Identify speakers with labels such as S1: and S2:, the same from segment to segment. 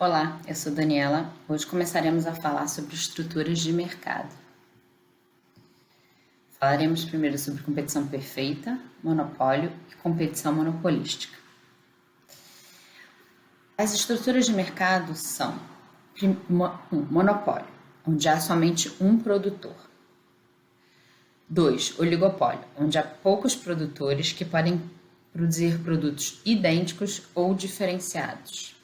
S1: Olá, eu sou Daniela. Hoje começaremos a falar sobre estruturas de mercado. Falaremos primeiro sobre competição perfeita, monopólio e competição monopolística. As estruturas de mercado são monopólio, onde há somente um produtor. 2. Oligopólio, onde há poucos produtores que podem produzir produtos idênticos ou diferenciados.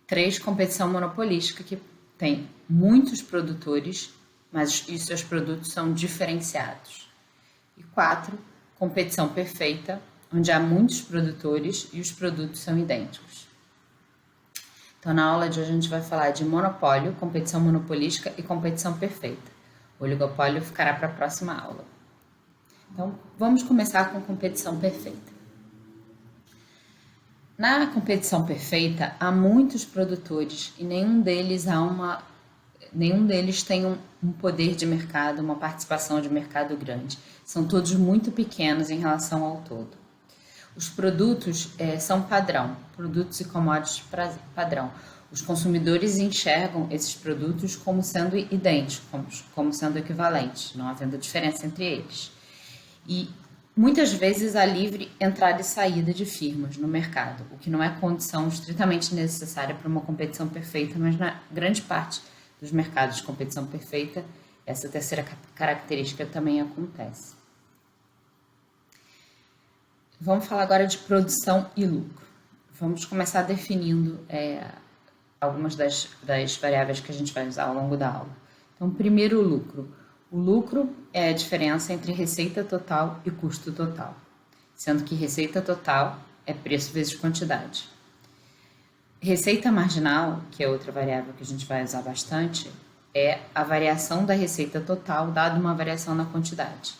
S1: 3. Competição monopolística, que tem muitos produtores, mas os seus produtos são diferenciados. E 4. Competição perfeita, onde há muitos produtores e os produtos são idênticos. Então, na aula de hoje a gente vai falar de monopólio, competição monopolística e competição perfeita. O oligopólio ficará para a próxima aula. Então, vamos começar com competição perfeita. Na competição perfeita, há muitos produtores e nenhum deles tem um poder de mercado, uma participação de mercado grande. São todos muito pequenos em relação ao todo. Os produtos são padrão, produtos e commodities padrão. Os consumidores enxergam esses produtos como sendo idênticos, como sendo equivalentes, não havendo diferença entre eles. E muitas vezes há livre entrada e saída de firmas no mercado, o que não é condição estritamente necessária para uma competição perfeita, mas na grande parte dos mercados de competição perfeita, essa terceira característica também acontece. Vamos falar agora de produção e lucro. Vamos começar definindo algumas das variáveis que a gente vai usar ao longo da aula. Então, primeiro, o lucro. O lucro é a diferença entre receita total e custo total, sendo que receita total é preço vezes quantidade. Receita marginal, que é outra variável que a gente vai usar bastante, é a variação da receita total dada uma variação na quantidade.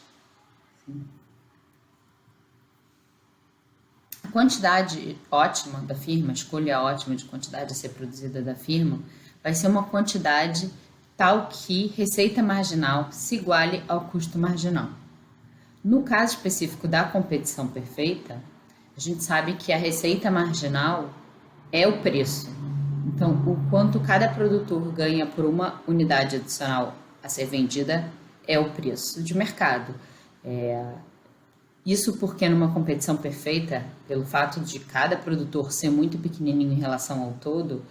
S1: A quantidade ótima da firma, a escolha ótima de quantidade a ser produzida da firma, vai ser uma quantidade tal que receita marginal se iguale ao custo marginal. No caso específico da competição perfeita, a gente sabe que a receita marginal é o preço. Então, o quanto cada produtor ganha por uma unidade adicional a ser vendida é o preço de mercado. Isso porque numa competição perfeita, pelo fato de cada produtor ser muito pequenininho em relação ao todo,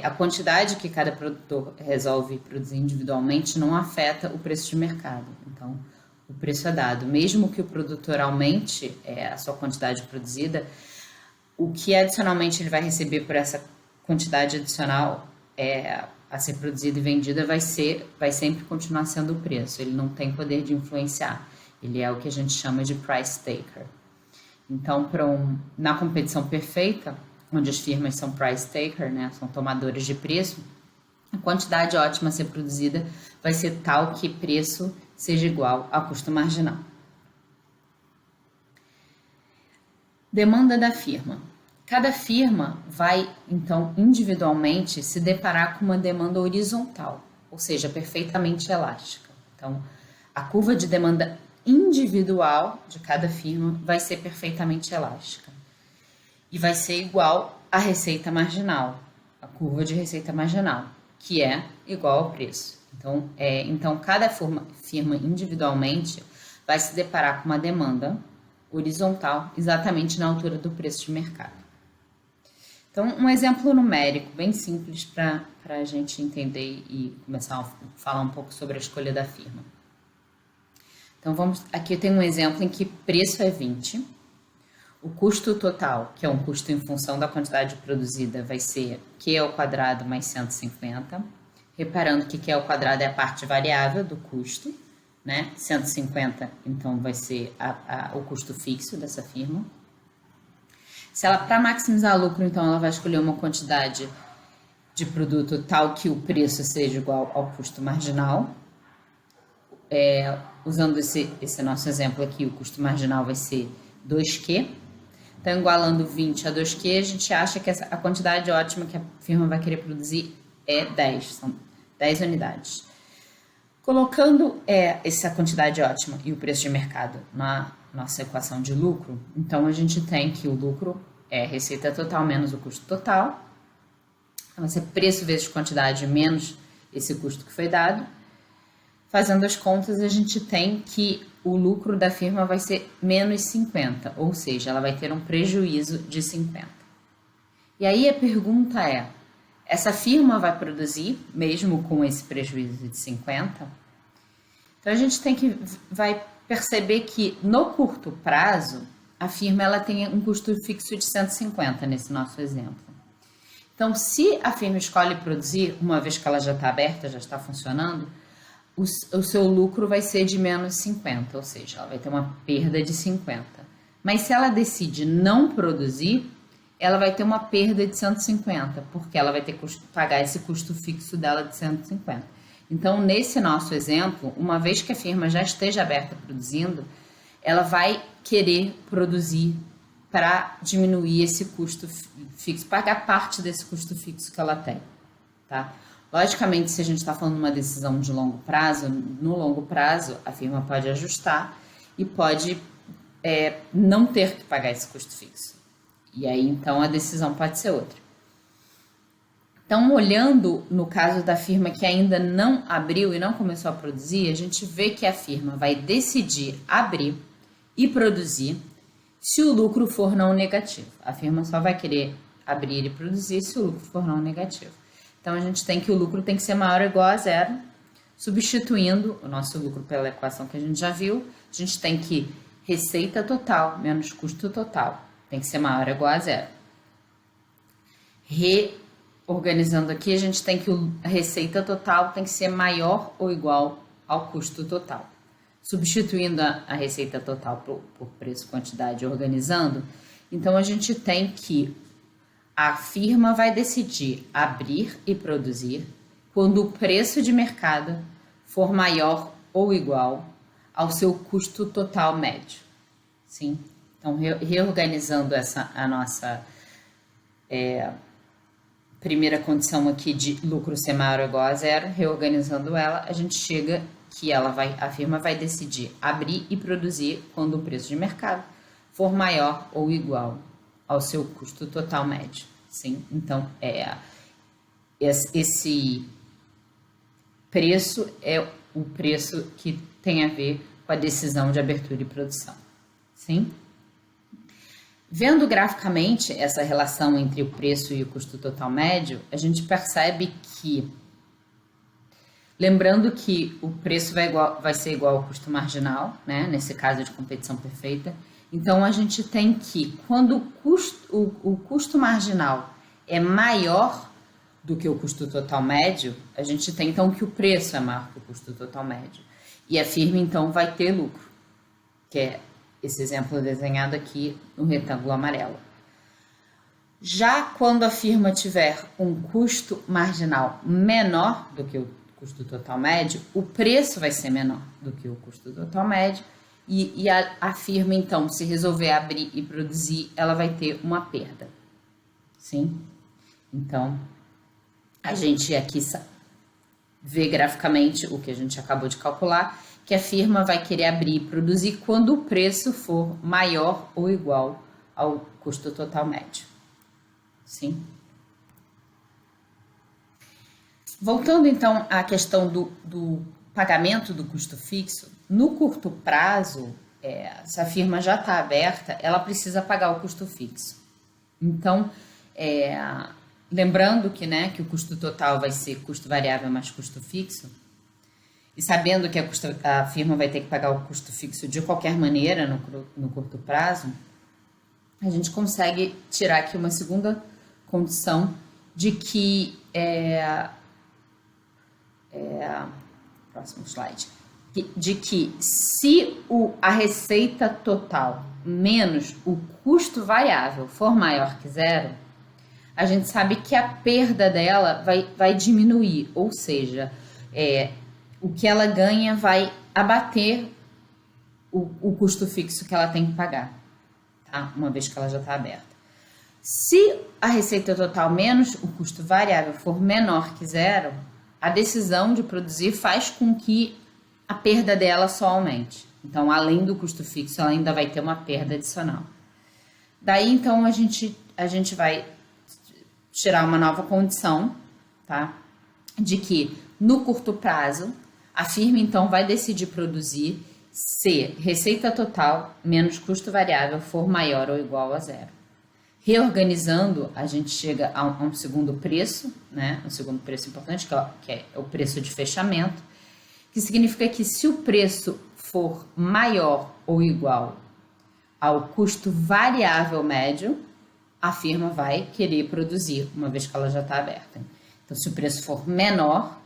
S1: a quantidade que cada produtor resolve produzir individualmente não afeta o preço de mercado. Então, o preço é dado. Mesmo que o produtor aumente a sua quantidade produzida, o que adicionalmente ele vai receber por essa quantidade adicional a ser produzida e vendida vai sempre continuar sendo o preço. Ele não tem poder de influenciar. Ele é o que a gente chama de price taker. Então, na competição perfeita, onde as firmas são price taker, né, são tomadores de preço, a quantidade ótima a ser produzida vai ser tal que preço seja igual ao custo marginal. Demanda da firma. Cada firma vai, então, individualmente se deparar com uma demanda horizontal, ou seja, perfeitamente elástica. Então, a curva de demanda individual de cada firma vai ser perfeitamente elástica e vai ser igual à receita marginal, a curva de receita marginal, que é igual ao preço. Então cada firma individualmente vai se deparar com uma demanda horizontal exatamente na altura do preço de mercado. Então, um exemplo numérico bem simples para a gente entender e começar a falar um pouco sobre a escolha da firma. Então, aqui eu tenho um exemplo em que preço é 20, o custo total, que é um custo em função da quantidade produzida, vai ser Q ao quadrado mais 150, reparando que Q ao quadrado é a parte variável do custo, né? 150, então, vai ser o custo fixo dessa firma. Se ela, para maximizar lucro, então, ela vai escolher uma quantidade de produto tal que o preço seja igual ao custo marginal. Usando esse nosso exemplo aqui, o custo marginal vai ser 2Q. Então, igualando 20 a 2Q, a gente acha que a quantidade ótima que a firma vai querer produzir é 10, são 10 unidades. Colocando essa quantidade ótima e o preço de mercado na nossa equação de lucro, então a gente tem que o lucro é receita total menos o custo total, Vai ser preço vezes quantidade menos esse custo que foi dado. Fazendo as contas, a gente tem que o lucro da firma vai ser menos 50, ou seja, ela vai ter um prejuízo de 50. E aí a pergunta é, essa firma vai produzir mesmo com esse prejuízo de 50? Então a gente vai perceber que no curto prazo, a firma ela tem um custo fixo de 150 nesse nosso exemplo. Então, se a firma escolhe produzir, uma vez que ela já está aberta, já está funcionando, o seu lucro vai ser de menos 50, ou seja, ela vai ter uma perda de 50. Mas se ela decide não produzir, ela vai ter uma perda de 150, porque ela vai ter que pagar esse custo fixo dela de 150. Então, nesse nosso exemplo, uma vez que a firma já esteja aberta produzindo, ela vai querer produzir para diminuir esse custo fixo, pagar parte desse custo fixo que ela tem, tá? Logicamente, se a gente está falando de uma decisão de longo prazo, no longo prazo a firma pode ajustar e pode não ter que pagar esse custo fixo. E aí, então, a decisão pode ser outra. Então, olhando no caso da firma que ainda não abriu e não começou a produzir, a gente vê que a firma vai decidir abrir e produzir se o lucro for não negativo. A firma só vai querer abrir e produzir se o lucro for não negativo. Então, a gente tem que o lucro tem que ser maior ou igual a zero, substituindo o nosso lucro pela equação que a gente já viu, a gente tem que receita total menos custo total tem que ser maior ou igual a zero. Reorganizando aqui, a gente tem que a receita total tem que ser maior ou igual ao custo total. Substituindo a receita total por preço, quantidade, organizando, então a gente tem que a firma vai decidir abrir e produzir quando o preço de mercado for maior ou igual ao seu custo total médio. Sim? Então, reorganizando a nossa primeira condição aqui de lucro ser maior ou igual a zero, reorganizando ela, a gente chega que a firma vai decidir abrir e produzir quando o preço de mercado for maior ou igual ao seu custo total médio. Sim? Então, esse preço é o preço que tem a ver com a decisão de abertura e produção. Sim? Vendo graficamente essa relação entre o preço e o custo total médio, a gente percebe que, lembrando que o preço vai ser igual ao custo marginal, né? Nesse caso de competição perfeita, então a gente tem que, quando o custo marginal é maior do que o custo total médio, a gente tem então que o preço é maior que o custo total médio. E a firma então vai ter lucro, que é esse exemplo desenhado aqui no retângulo amarelo. Já quando a firma tiver um custo marginal menor do que o custo total médio, o preço vai ser menor do que o custo total médio e a firma, então, se resolver abrir e produzir, ela vai ter uma perda. Sim? Então, a gente aqui vê graficamente o que a gente acabou de calcular, que a firma vai querer abrir e produzir quando o preço for maior ou igual ao custo total médio. Sim? Voltando então à questão do pagamento do custo fixo, no curto prazo, se a firma já está aberta, ela precisa pagar o custo fixo. Então, lembrando que o custo total vai ser custo variável mais custo fixo, e sabendo que a firma vai ter que pagar o custo fixo de qualquer maneira no curto prazo, a gente consegue tirar aqui uma segunda condição de que próximo slide, de que se a receita total menos o custo variável for maior que zero, a gente sabe que a perda dela vai diminuir, ou seja, o que ela ganha vai abater o custo fixo que ela tem que pagar, tá? Uma vez que ela já está aberta. Se a receita total menos o custo variável for menor que zero, a decisão de produzir faz com que a perda dela só aumente. Então, além do custo fixo, ela ainda vai ter uma perda adicional. Daí, então, a gente vai tirar uma nova condição, tá? De que no curto prazo a firma então vai decidir produzir se receita total menos custo variável for maior ou igual a zero. Reorganizando, a gente chega a um segundo preço, né? Um segundo preço importante, que é o preço de fechamento, que significa que se o preço for maior ou igual ao custo variável médio, a firma vai querer produzir, uma vez que ela já está aberta. Então, se o preço for menor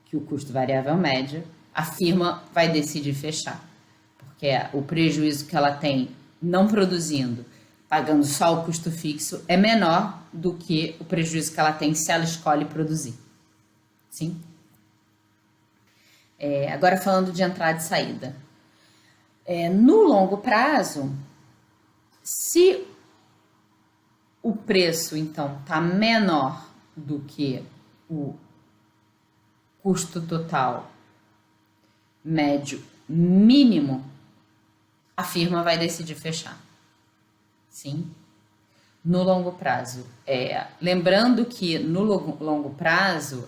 S1: que o custo variável médio, a firma vai decidir fechar, porque o prejuízo que ela tem não produzindo, pagando só o custo fixo, é menor do que o prejuízo que ela tem se ela escolhe produzir. Sim? Agora falando de entrada e saída. No longo prazo, se o preço, então, está menor do que o custo total médio mínimo, a firma vai decidir fechar. Sim? No longo prazo. Lembrando que no longo prazo,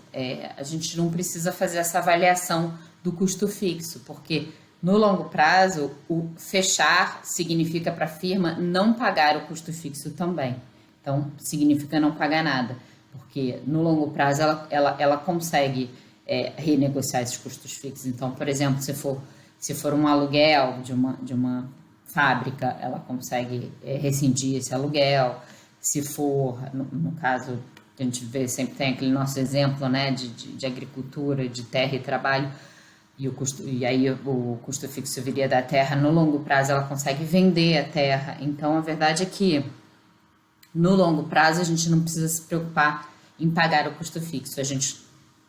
S1: a gente não precisa fazer essa avaliação do custo fixo, porque no longo prazo, o fechar significa para a firma não pagar o custo fixo também. Então, significa não pagar nada, porque no longo prazo ela consegue renegociar esses custos fixos. Então, por exemplo, se for um aluguel de uma fábrica, ela consegue rescindir esse aluguel. Se for, no caso, a gente vê, sempre tem aquele nosso exemplo, né, de agricultura, de terra e trabalho, e aí o custo fixo viria da terra. No longo prazo ela consegue vender a terra. Então a verdade é que no longo prazo a gente não precisa se preocupar em pagar o custo fixo. A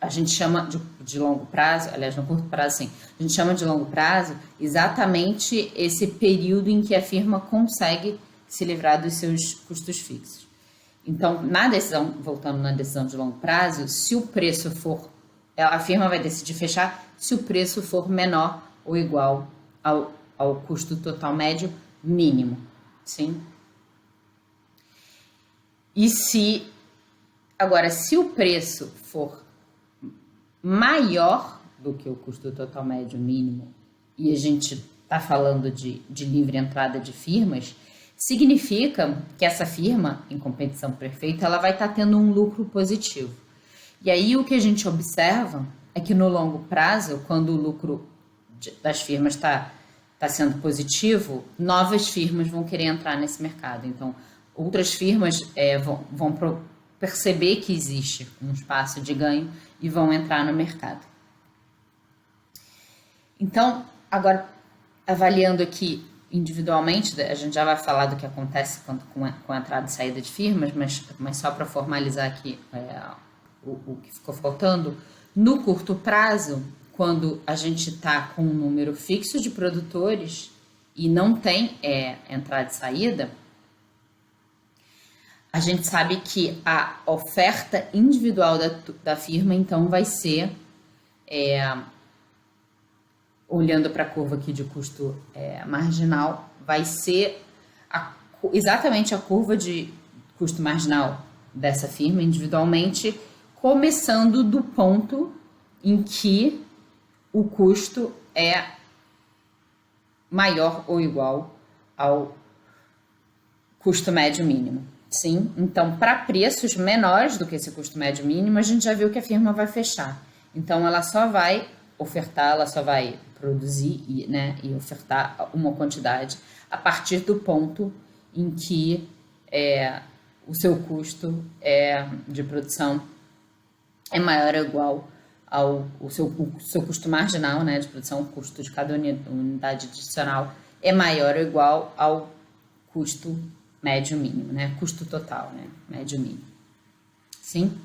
S1: gente chama de longo prazo, aliás, no curto prazo sim, a gente chama de longo prazo exatamente esse período em que a firma consegue se livrar dos seus custos fixos. Então, voltando na decisão de longo prazo, se o preço for, a firma vai decidir fechar se o preço for menor ou igual ao custo total médio mínimo, sim? E se o preço for maior do que o custo total médio mínimo, e a gente está falando de livre entrada de firmas, significa que essa firma, em competição perfeita, ela vai estar tendo um lucro positivo. E aí o que a gente observa é que no longo prazo, quando o lucro das firmas está sendo positivo, novas firmas vão querer entrar nesse mercado. Então, outras firmas vão perceber que existe um espaço de ganho e vão entrar no mercado. Então, agora, avaliando aqui individualmente, a gente já vai falar do que acontece com a entrada e saída de firmas, mas só para formalizar aqui o que ficou faltando, no curto prazo, quando a gente está com um número fixo de produtores e não tem entrada e saída, a gente sabe que a oferta individual da firma, então, vai ser, olhando para a curva aqui de custo marginal, vai ser exatamente a curva de custo marginal dessa firma individualmente, começando do ponto em que o custo é maior ou igual ao custo médio mínimo. Sim, então para preços menores do que esse custo médio mínimo, a gente já viu que a firma vai fechar. Então ela só vai ofertar, ela só vai produzir e ofertar uma quantidade a partir do ponto em que o seu custo de produção é maior ou igual ao seu custo marginal, né, de produção, o custo de cada unidade adicional é maior ou igual ao custo médio mínimo, né, custo total, né, médio mínimo. Sim?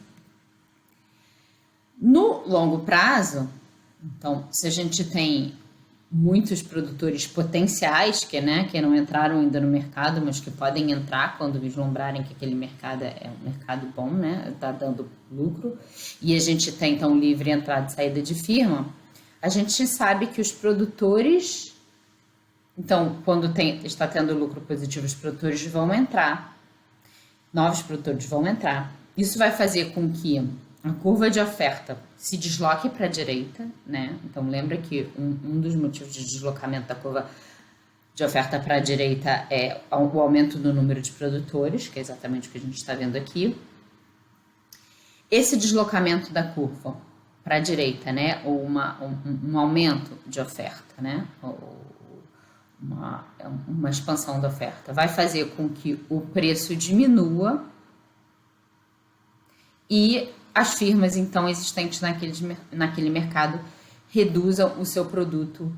S1: No longo prazo, então, se a gente tem muitos produtores potenciais que não entraram ainda no mercado, mas que podem entrar quando vislumbrarem que aquele mercado é um mercado bom, né? Está dando lucro, e a gente tem então livre entrada e saída de firma, a gente sabe que os produtores, então, quando está tendo lucro positivo, os produtores vão entrar, novos produtores vão entrar, Isso vai fazer com que a curva de oferta se desloque para a direita, né? Então, lembra que um dos motivos de deslocamento da curva de oferta para a direita é o aumento do número de produtores, que é exatamente o que a gente está vendo aqui. Esse deslocamento da curva para a direita, né? Ou um aumento de oferta, né? Ou uma expansão da oferta, vai fazer com que o preço diminua e as firmas, então, existentes naquele mercado reduzam o seu produto,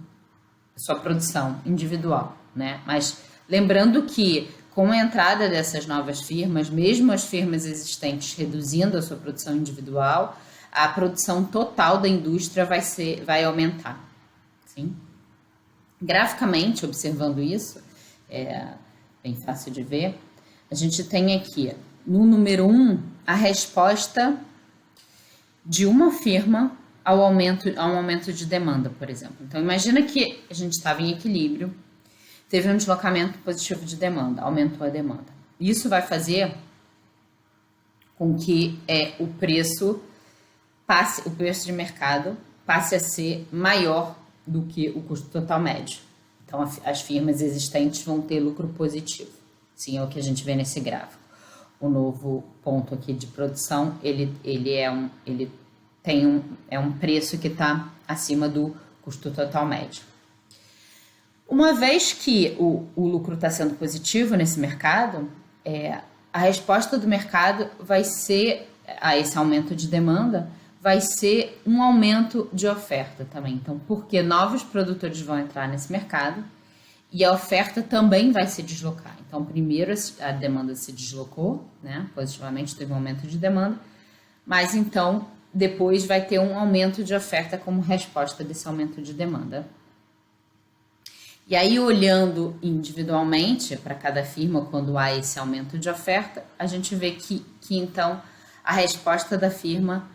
S1: sua produção individual, né? Mas lembrando que com a entrada dessas novas firmas, mesmo as firmas existentes reduzindo a sua produção individual, a produção total da indústria vai aumentar, sim? Graficamente, observando isso, é bem fácil de ver, a gente tem aqui, no número 1, a resposta de uma firma a um aumento de demanda, por exemplo. Então, imagina que a gente estava em equilíbrio, teve um deslocamento positivo de demanda, aumentou a demanda. Isso vai fazer com que o preço de mercado passe a ser maior do que o custo total médio. Então, as firmas existentes vão ter lucro positivo. Sim, é o que a gente vê nesse gráfico. O novo ponto aqui de produção, ele tem um preço que está acima do custo total médio. Uma vez que o lucro está sendo positivo nesse mercado, a resposta do mercado vai ser, a esse aumento de demanda, vai ser um aumento de oferta também. Então, porque novos produtores vão entrar nesse mercado e a oferta também vai se deslocar. Então, primeiro a demanda se deslocou, né? Positivamente teve um aumento de demanda, mas então depois vai ter um aumento de oferta como resposta desse aumento de demanda. E aí, olhando individualmente para cada firma, quando há esse aumento de oferta, a gente vê que então a resposta da firma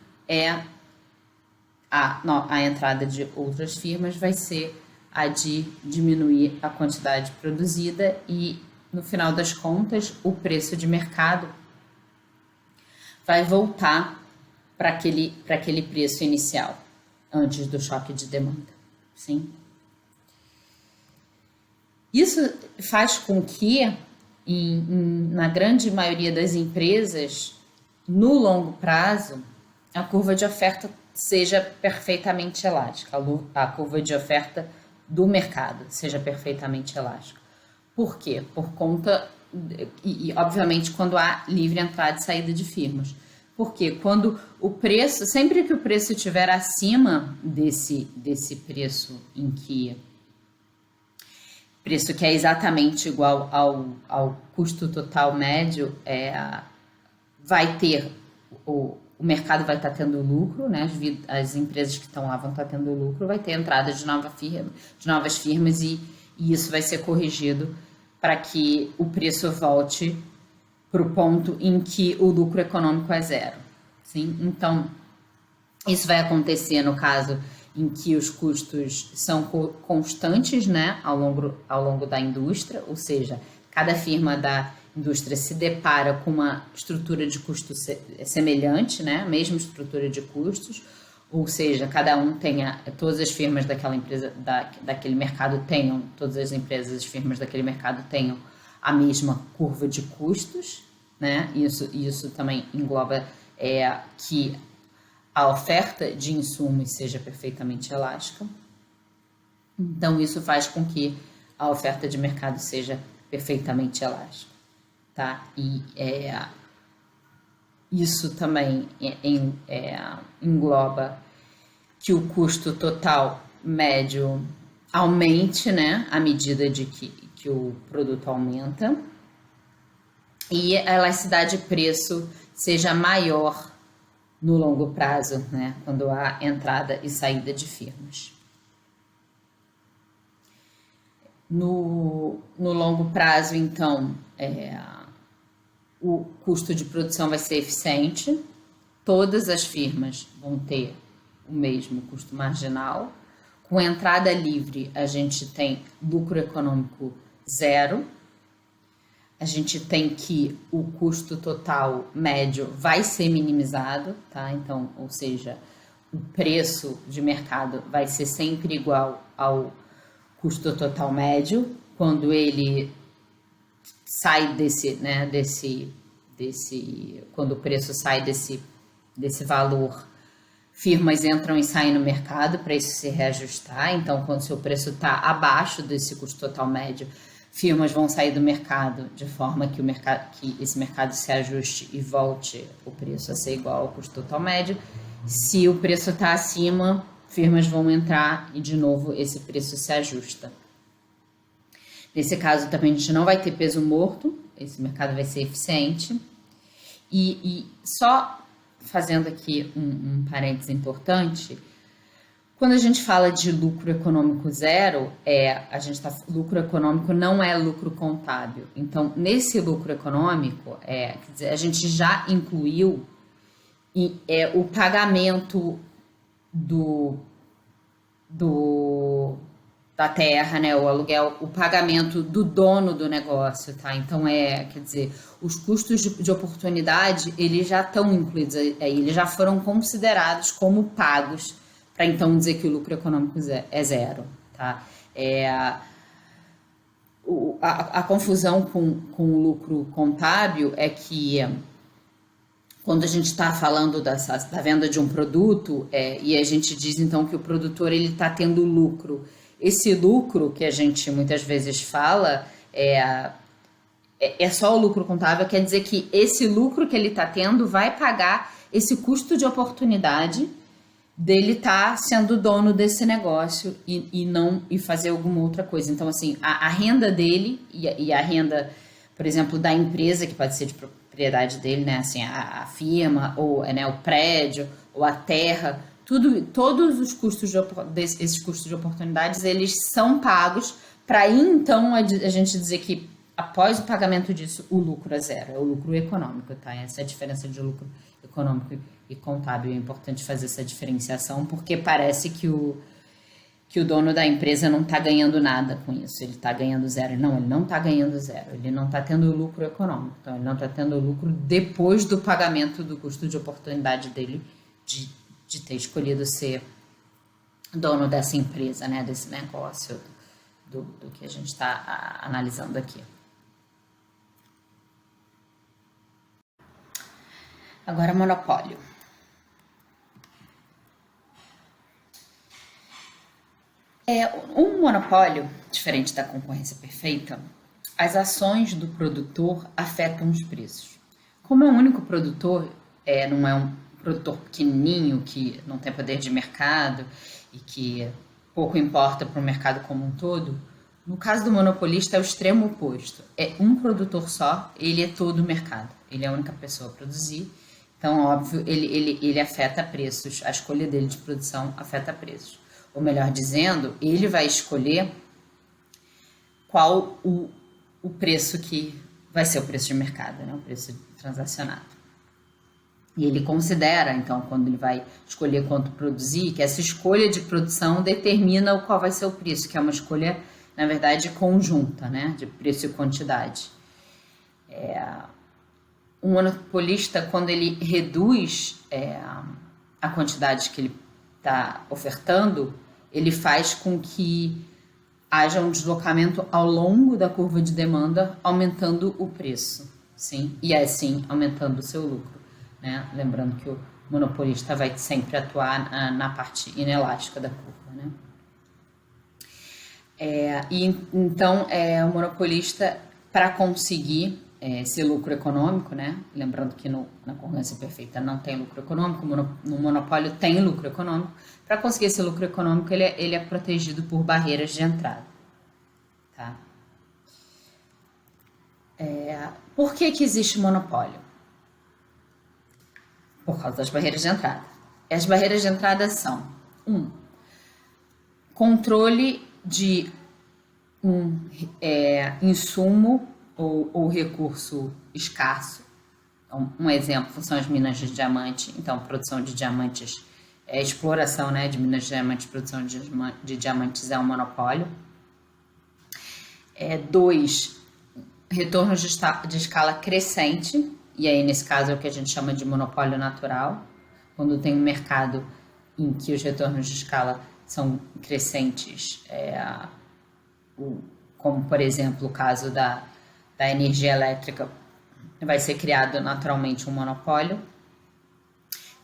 S1: a entrada de outras firmas vai ser a de diminuir a quantidade produzida e, no final das contas, o preço de mercado vai voltar para aquele preço inicial, antes do choque de demanda. Sim? Isso faz com que, na grande maioria das empresas, no longo prazo, a curva de oferta seja perfeitamente elástica, a curva de oferta do mercado seja perfeitamente elástica. Por quê? Por conta, obviamente, quando há livre entrada e saída de firmas. Porque quando o preço, sempre que o preço estiver acima desse preço preço que é exatamente igual ao custo total médio, vai ter o mercado vai estar tendo lucro, né? As empresas que estão lá vão estar tendo lucro, vai ter entrada de novas firmas e isso vai ser corrigido para que o preço volte para o ponto em que o lucro econômico é zero. Sim? Então, isso vai acontecer no caso em que os custos são constantes, né, ao longo da indústria, ou seja, cada firma da indústria se depara com uma estrutura de custos semelhante, né, mesma estrutura de custos, ou seja, cada um tenha, todas as firmas daquela empresa, daquele mercado tenham, todas as empresas, as firmas daquele mercado tenham a mesma curva de custos, né, isso também engloba que a oferta de insumos seja perfeitamente elástica. Então, isso faz com que a oferta de mercado seja perfeitamente elástica, tá? E isso também engloba que o custo total médio aumente, né? À medida de que o produto aumenta. E a elasticidade de preço seja maior no longo prazo, né, quando há entrada e saída de firmas. No longo prazo, então, o custo de produção vai ser eficiente, todas as firmas vão ter o mesmo custo marginal, com entrada livre a gente tem lucro econômico zero, a gente tem que o custo total médio vai ser minimizado, tá? Então, ou seja, o preço de mercado vai ser sempre igual ao custo total médio quando ele sai quando o preço sai desse valor, firmas entram e saem no mercado para isso se reajustar. Então, quando o seu preço está abaixo desse custo total médio, firmas vão sair do mercado de forma que esse mercado se ajuste e volte o preço a ser igual ao custo total médio. Se o preço está acima, firmas vão entrar e de novo esse preço se ajusta. Nesse caso também a gente não vai ter peso morto, esse mercado vai ser eficiente. E só fazendo aqui um parênteses importante, quando a gente fala de lucro econômico zero, lucro econômico não é lucro contábil. Então, nesse lucro econômico, quer dizer, a gente já incluiu o pagamento da terra, né, o aluguel, o pagamento do dono do negócio, tá? Então, quer dizer, os custos de oportunidade, eles já estão incluídos aí, eles já foram considerados como pagos, para então dizer que o lucro econômico é zero, tá? A confusão com o lucro contábil é que quando a gente está falando da venda de um produto e a gente diz então que o produtor ele está tendo lucro, esse lucro que a gente muitas vezes fala é só o lucro contábil, quer dizer que esse lucro que ele está tendo vai pagar esse custo de oportunidade dele estar sendo dono desse negócio e fazer alguma outra coisa. Então, assim, a renda dele e a renda, por exemplo, da empresa, que pode ser de propriedade dele, né? Assim, a firma, ou o prédio, ou a terra, todos os custos esses custos de oportunidades, eles são pagos para aí, então, a gente dizer que após o pagamento disso, o lucro é zero, é o lucro econômico, tá? Essa é a diferença de lucro econômico e contábil. É importante fazer essa diferenciação, porque parece que o dono da empresa não está ganhando nada com isso, ele está ganhando zero. Não, ele não está ganhando zero, ele não está tendo lucro econômico, então ele não está tendo lucro depois do pagamento do custo de oportunidade dele de ter escolhido ser dono dessa empresa, né, desse negócio, do que a gente está analisando aqui. Agora, monopólio. Um monopólio, diferente da concorrência perfeita, as ações do produtor afetam os preços. Como é um único produtor, não é um produtor pequenininho que não tem poder de mercado e que pouco importa para o mercado como um todo, no caso do monopolista é o extremo oposto. É um produtor só, ele é todo o mercado, ele é a única pessoa a produzir. Então, óbvio, ele afeta preços, a escolha dele de produção afeta preços. Ou melhor dizendo, ele vai escolher qual o preço que vai ser o preço de mercado, né? O preço transacionado. E ele considera, então, quando ele vai escolher quanto produzir, que essa escolha de produção determina qual vai ser o preço, que é uma escolha, na verdade, conjunta, né? De preço e quantidade. Um monopolista, quando ele reduz a quantidade que ele está ofertando, ele faz com que haja um deslocamento ao longo da curva de demanda, aumentando o preço, sim? E assim aumentando o seu lucro, né? Lembrando que o monopolista vai sempre atuar na parte inelástica da curva, né? Então, o monopolista, para conseguir esse lucro econômico, né? Lembrando que na concorrência perfeita não tem lucro econômico, no monopólio tem lucro econômico. Para conseguir esse lucro econômico, ele é protegido por barreiras de entrada, tá? Por que existe monopólio? Por causa das barreiras de entrada. As barreiras de entrada são: controle de um insumo ou recurso escasso. Então, um exemplo são as minas de diamante. Então, produção de diamantes, exploração, né, de minas de diamantes, produção de diamantes é um monopólio. 2, retornos de escala crescente, e aí nesse caso é o que a gente chama de monopólio natural, quando tem um mercado em que os retornos de escala são crescentes, como por exemplo o caso da energia elétrica, vai ser criado naturalmente um monopólio.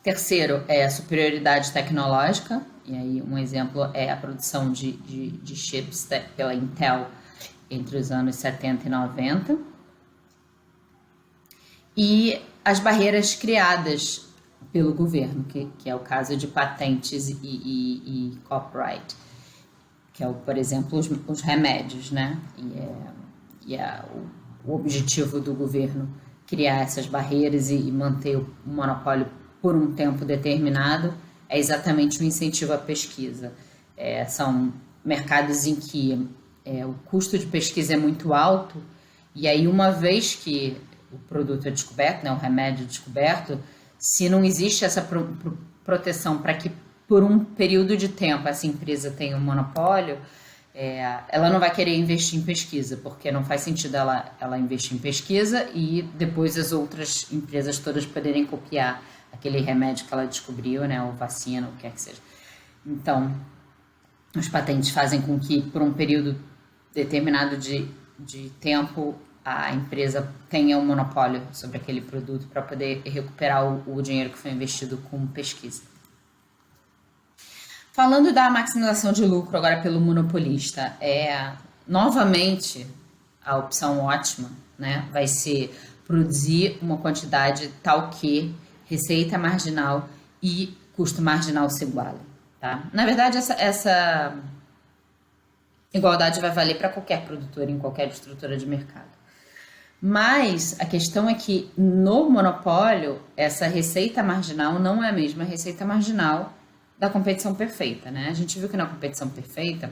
S1: Terceiro é a superioridade tecnológica, e aí um exemplo é a produção de chips pela Intel entre os anos 70 e 90. E as barreiras criadas pelo governo, que é o caso de patentes e copyright, que é, por exemplo, os remédios, né? O objetivo do governo criar essas barreiras e manter o monopólio por um tempo determinado é exatamente o incentivo à pesquisa. São mercados em que o custo de pesquisa é muito alto, e aí uma vez que o produto é descoberto, né, o remédio é descoberto, se não existe essa proteção para que por um período de tempo essa empresa tenha um monopólio, ela não vai querer investir em pesquisa, porque não faz sentido ela investir em pesquisa e depois as outras empresas todas poderem copiar aquele remédio que ela descobriu, né, ou vacina, o que quer que seja. Então, as patentes fazem com que por um período determinado de tempo a empresa tenha um monopólio sobre aquele produto para poder recuperar o dinheiro que foi investido com pesquisa. Falando da maximização de lucro agora pelo monopolista, novamente a opção ótima, né, vai ser produzir uma quantidade tal que receita marginal e custo marginal se igualem, tá? Na verdade, essa igualdade vai valer para qualquer produtor em qualquer estrutura de mercado. Mas a questão é que no monopólio, essa receita marginal não é a mesma receita marginal da competição perfeita, né? A gente viu que na competição perfeita,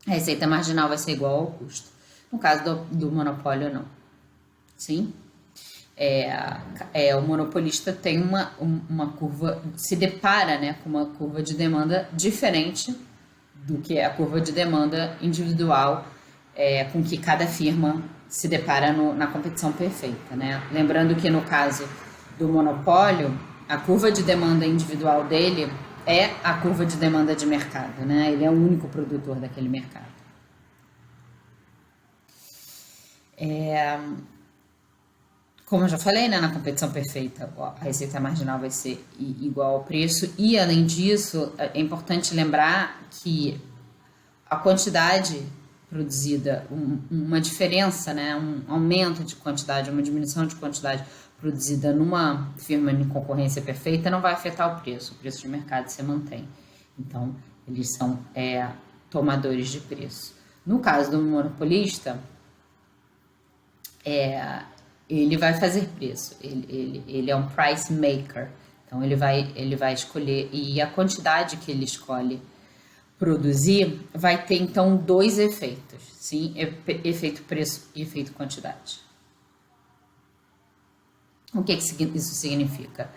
S1: a receita marginal vai ser igual ao custo. No caso do monopólio, não. Sim? O monopolista tem uma curva, se depara, né, com uma curva de demanda diferente do que é a curva de demanda individual com que cada firma se depara na competição perfeita, né? Lembrando que no caso do monopólio, a curva de demanda individual dele é a curva de demanda de mercado, né? Ele é o único produtor daquele mercado. Como eu já falei, né, na competição perfeita, a receita marginal vai ser igual ao preço, e além disso, é importante lembrar que a quantidade produzida, uma diferença, né, um aumento de quantidade, uma diminuição de quantidade produzida numa firma de concorrência perfeita não vai afetar o preço de mercado se mantém. Então, eles são tomadores de preço. No caso do monopolista, ele vai fazer preço, ele é um price maker, então ele vai escolher, e a quantidade que ele escolhe produzir vai ter então dois efeitos, sim, efeito preço e efeito quantidade. O que isso significa?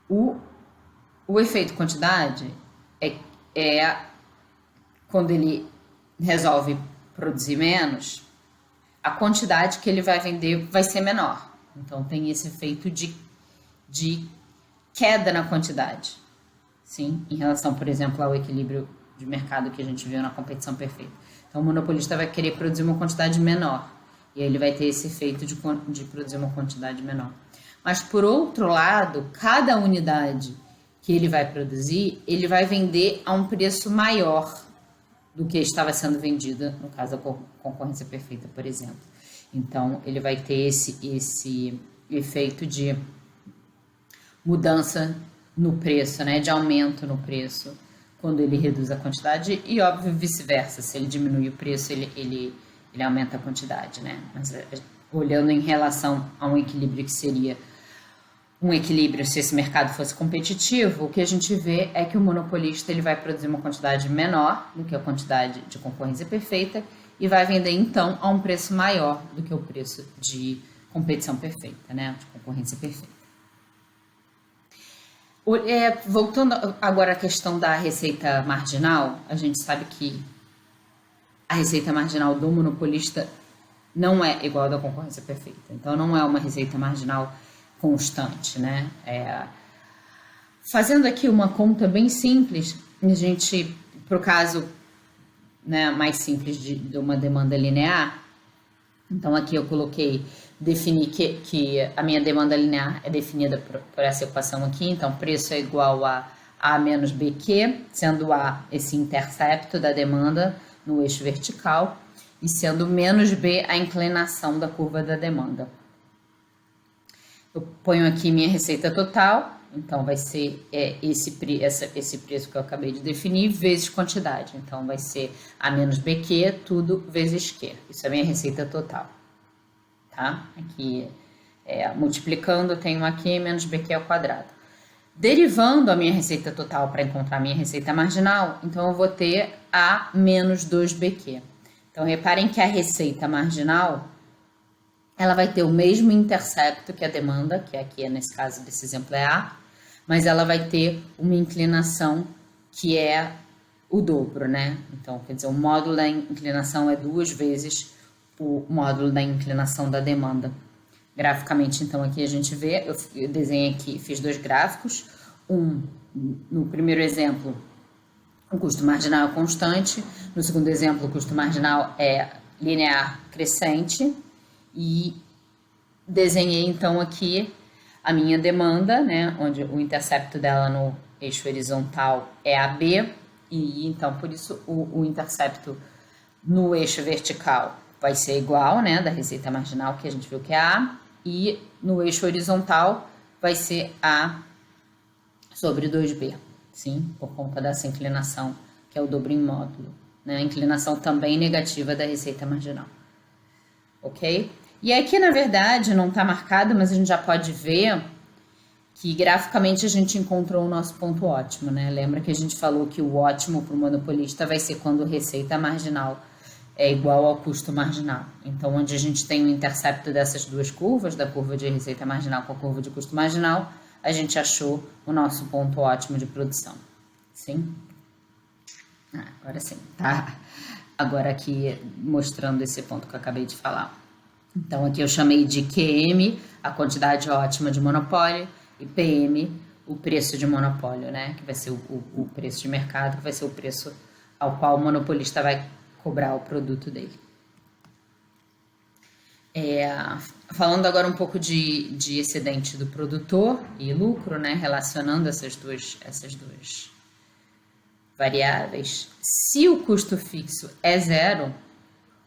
S1: O efeito quantidade é quando ele resolve produzir menos, a quantidade que ele vai vender vai ser menor. Então, tem esse efeito de queda na quantidade, sim, em relação, por exemplo, ao equilíbrio de mercado que a gente viu na competição perfeita. Então, o monopolista vai querer produzir uma quantidade menor, e aí ele vai ter esse efeito de produzir uma quantidade menor. Mas, por outro lado, cada unidade que ele vai produzir, ele vai vender a um preço maior do que estava sendo vendida, no caso, a concorrência perfeita, por exemplo. Então, ele vai ter esse efeito de mudança no preço, né, de aumento no preço, quando ele reduz a quantidade, e, óbvio, vice-versa. Se ele diminui o preço, ele aumenta a quantidade, né? Mas, olhando em relação a um equilíbrio que seria um equilíbrio, se esse mercado fosse competitivo, o que a gente vê é que o monopolista ele vai produzir uma quantidade menor do que a quantidade de concorrência perfeita e vai vender, então, a um preço maior do que o preço de competição perfeita, né? De concorrência perfeita. Voltando agora à questão da receita marginal, a gente sabe que a receita marginal do monopolista não é igual ao da concorrência perfeita. Então, não é uma receita marginal constante, né? Fazendo aqui uma conta bem simples, a gente, para o caso, né, mais simples de uma demanda linear, então aqui eu defini que a minha demanda linear é definida por essa equação aqui, então preço é igual a A menos BQ, sendo A esse intercepto da demanda no eixo vertical, e sendo menos B a inclinação da curva da demanda. Eu ponho aqui minha receita total, então vai ser esse preço que eu acabei de definir, vezes quantidade. Então vai ser A menos BQ, tudo vezes Q. Isso é a minha receita total. Tá? Aqui, multiplicando, eu tenho aqui menos BQ ao quadrado. Derivando a minha receita total para encontrar a minha receita marginal, então eu vou ter A menos 2BQ. Então, reparem que a receita marginal, ela vai ter o mesmo intercepto que a demanda, que aqui, nesse caso desse exemplo, é A, mas ela vai ter uma inclinação que é o dobro, né? Então, quer dizer, o módulo da inclinação é 2 vezes o módulo da inclinação da demanda. Graficamente, então, aqui a gente vê, eu desenhei aqui, fiz 2 gráficos. No primeiro exemplo, o custo marginal é constante. No segundo exemplo, o custo marginal é linear crescente. E desenhei, então, aqui a minha demanda, né, onde o intercepto dela no eixo horizontal é AB. E, então, por isso, o intercepto no eixo vertical vai ser igual, né, da receita marginal, que a gente viu que é A. E no eixo horizontal vai ser A sobre 2B, sim, por conta dessa inclinação, que é o dobro em módulo, né? A inclinação também negativa da receita marginal. Ok? E aqui, na verdade, não está marcado, mas a gente já pode ver que graficamente a gente encontrou o nosso ponto ótimo, né? Lembra que a gente falou que o ótimo para o monopolista vai ser quando a receita marginal é igual ao custo marginal. Então, onde a gente tem o intercepto dessas duas curvas, da curva de receita marginal com a curva de custo marginal, a gente achou o nosso ponto ótimo de produção. Sim? Agora sim, tá? Agora aqui mostrando esse ponto que eu acabei de falar. Então, aqui eu chamei de QM, a quantidade ótima de monopólio, e PM, o preço de monopólio, né? Que vai ser o preço de mercado, que vai ser o preço ao qual o monopolista vai cobrar o produto dele. Falando agora um pouco de excedente do produtor e lucro, né, relacionando essas duas variáveis. Se o custo fixo é zero,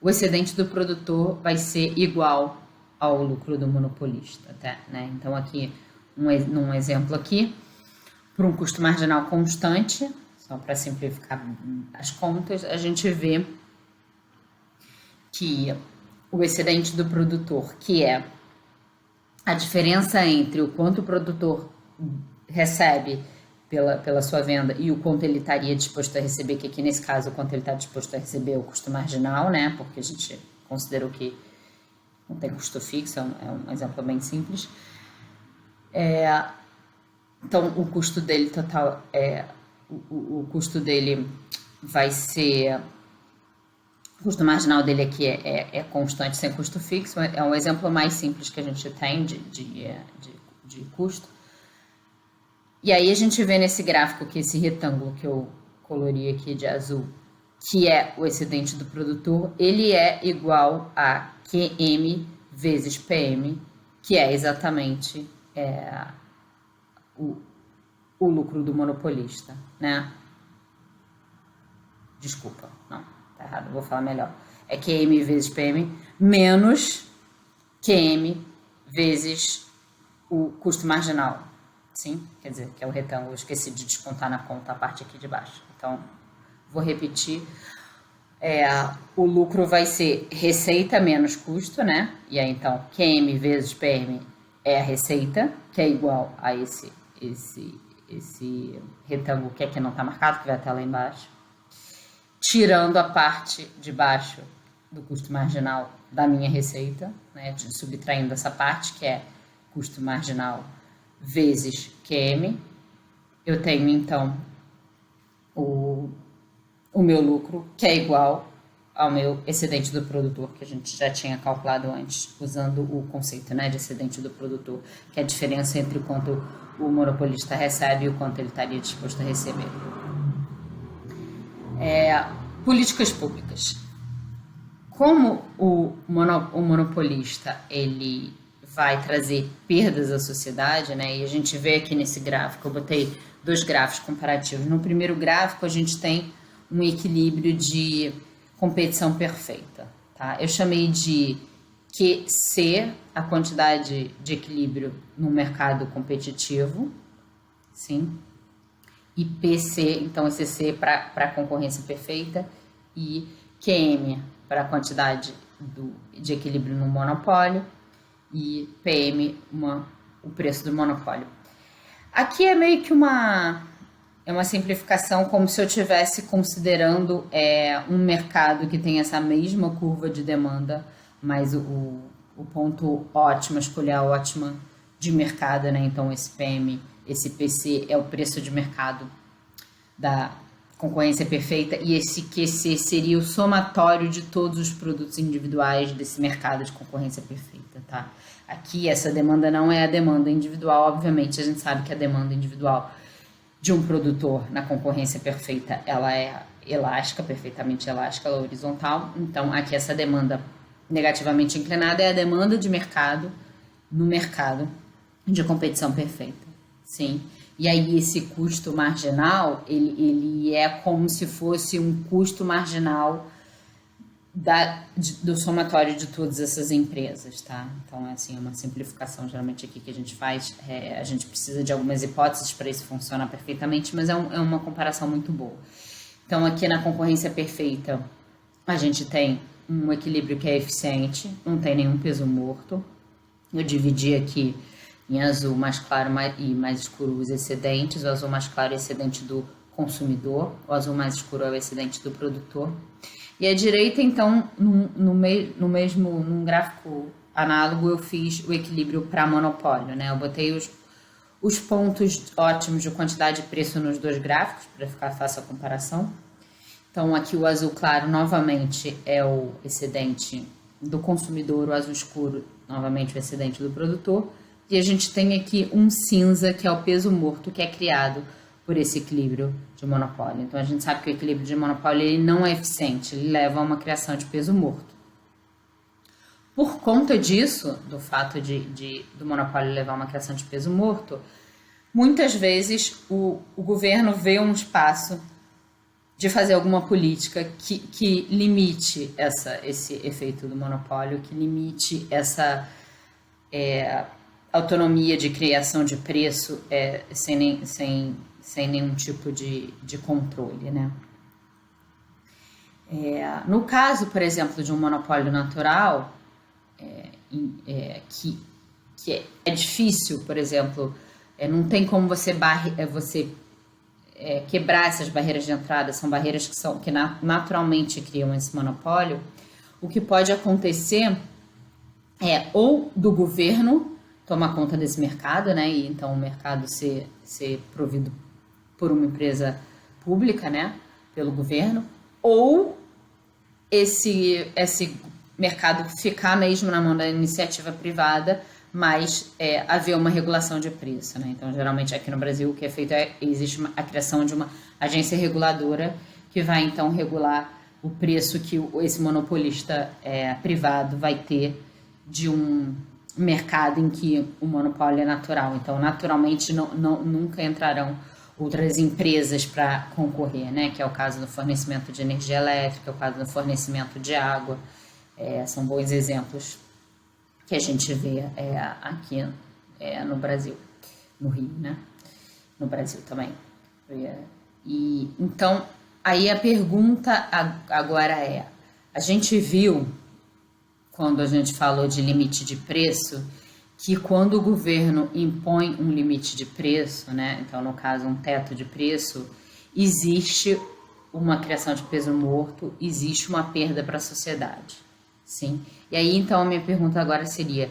S1: o excedente do produtor vai ser igual ao lucro do monopolista, tá? Né? Então aqui, num exemplo aqui, por um custo marginal constante, só para simplificar as contas, a gente vê que o excedente do produtor, que é a diferença entre o quanto o produtor recebe pela sua venda e o quanto ele estaria disposto a receber, que aqui nesse caso o quanto ele está disposto a receber é o custo marginal, né? Porque a gente considerou que não tem custo fixo, é um exemplo bem simples. Então o custo dele total o custo dele vai ser, o custo marginal dele aqui é constante sem custo fixo, é um exemplo mais simples que a gente tem de custo. E aí a gente vê nesse gráfico que esse retângulo que eu colori aqui de azul, que é o excedente do produtor, ele é igual a QM vezes PM, que é exatamente o lucro do monopolista, né? Desculpa, não, tá errado, vou falar melhor. É QM vezes PM menos QM vezes o custo marginal. Sim, quer dizer, que é o retângulo, eu esqueci de descontar na conta a parte aqui de baixo. Então, vou repetir. O lucro vai ser receita menos custo, né? E aí, então, QM vezes PM é a receita, que é igual a esse retângulo que aqui não está marcado, que vai até lá embaixo. Tirando a parte de baixo do custo marginal da minha receita, né? Subtraindo essa parte, que é custo marginal vezes QM, eu tenho então o meu lucro, que é igual ao meu excedente do produtor, que a gente já tinha calculado antes, usando o conceito, né, de excedente do produtor, que é a diferença entre o quanto o monopolista recebe e o quanto ele estaria disposto a receber. Políticas públicas. Como o monopolista ele vai trazer perdas à sociedade, né? E a gente vê aqui nesse gráfico, eu botei 2 gráficos comparativos. No primeiro gráfico a gente tem um equilíbrio de competição perfeita, tá? Eu chamei de QC, a quantidade de equilíbrio no mercado competitivo, sim? E PC, então esse C para concorrência perfeita, e QM para a quantidade de equilíbrio no monopólio, e PM, o preço do monopólio. Aqui é meio que uma simplificação, como se eu estivesse considerando um mercado que tem essa mesma curva de demanda, mas o ponto ótimo, a escolha ótima de mercado, né? Então esse PM, esse PC é o preço de mercado da concorrência perfeita, e esse QC seria o somatório de todos os produtos individuais desse mercado de concorrência perfeita, tá? Aqui essa demanda não é a demanda individual, obviamente a gente sabe que a demanda individual de um produtor na concorrência perfeita, ela é elástica, perfeitamente elástica, ela é horizontal. Então aqui essa demanda negativamente inclinada é a demanda de mercado no mercado de competição perfeita, sim. E aí esse custo marginal, ele é como se fosse um custo marginal do somatório de todas essas empresas, tá? Então, assim, é uma simplificação geralmente aqui que a gente faz. A gente precisa de algumas hipóteses para isso funcionar perfeitamente, mas é uma comparação muito boa. Então, aqui na concorrência perfeita, a gente tem um equilíbrio que é eficiente, não tem nenhum peso morto. Eu dividi aqui em azul mais claro e mais escuro os excedentes, o azul mais claro é o excedente do consumidor, o azul mais escuro é o excedente do produtor. E à direita, então, num gráfico análogo, eu fiz o equilíbrio para monopólio, né? Eu botei os pontos ótimos de quantidade e preço nos 2 gráficos, para ficar fácil a comparação. Então, aqui o azul claro, novamente, é o excedente do consumidor, o azul escuro, novamente, o excedente do produtor. E a gente tem aqui um cinza, que é o peso morto, que é criado por esse equilíbrio de monopólio. Então, a gente sabe que o equilíbrio de monopólio ele não é eficiente, ele leva a uma criação de peso morto. Por conta disso, do fato do monopólio levar a uma criação de peso morto, muitas vezes o governo vê um espaço de fazer alguma política que limite esse efeito do monopólio, que limite essa autonomia de criação de preço sem nenhum tipo de controle, né? No caso, por exemplo, de um monopólio natural, que é difícil, por exemplo, não tem como você quebrar essas barreiras de entrada, são barreiras que naturalmente criam esse monopólio. O que pode acontecer é ou do governo tomar conta desse mercado, né? E então o mercado ser provido por uma empresa pública, né? Pelo governo, ou esse mercado ficar mesmo na mão da iniciativa privada, mas haver uma regulação de preço, né? Então, geralmente aqui no Brasil o que é feito existe a criação de uma agência reguladora que vai então regular o preço que esse monopolista privado vai ter de um mercado em que o monopólio é natural. Então, naturalmente, nunca entrarão outras empresas para concorrer, né? Que é o caso do fornecimento de energia elétrica, é o caso do fornecimento de água. São bons exemplos que a gente vê aqui no Brasil, no Rio, né? No Brasil também. E então, aí a pergunta agora a gente viu, quando a gente falou de limite de preço, que quando o governo impõe um limite de preço, né, então no caso um teto de preço, existe uma criação de peso morto, existe uma perda para a sociedade, sim? E aí então a minha pergunta agora seria,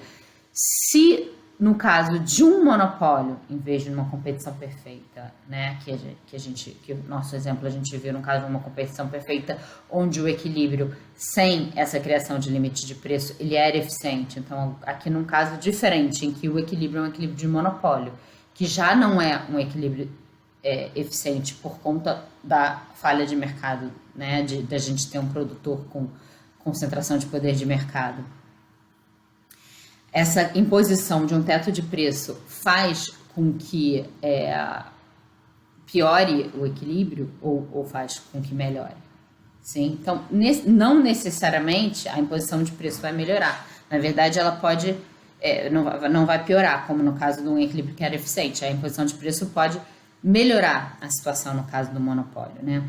S1: se no caso de um monopólio, em vez de uma competição perfeita, né, que o nosso exemplo a gente viu no caso de uma competição perfeita, onde o equilíbrio sem essa criação de limite de preço, ele era eficiente. Então, aqui num caso diferente, em que o equilíbrio é um equilíbrio de monopólio, que já não é um equilíbrio eficiente por conta da falha de mercado, né, da gente ter um produtor com concentração de poder de mercado. Essa imposição de um teto de preço faz com que piore o equilíbrio ou faz com que melhore? Sim? Então, não necessariamente a imposição de preço vai melhorar. Na verdade, ela pode, não vai piorar, como no caso de um equilíbrio que era eficiente. A imposição de preço pode melhorar a situação no caso do monopólio, né?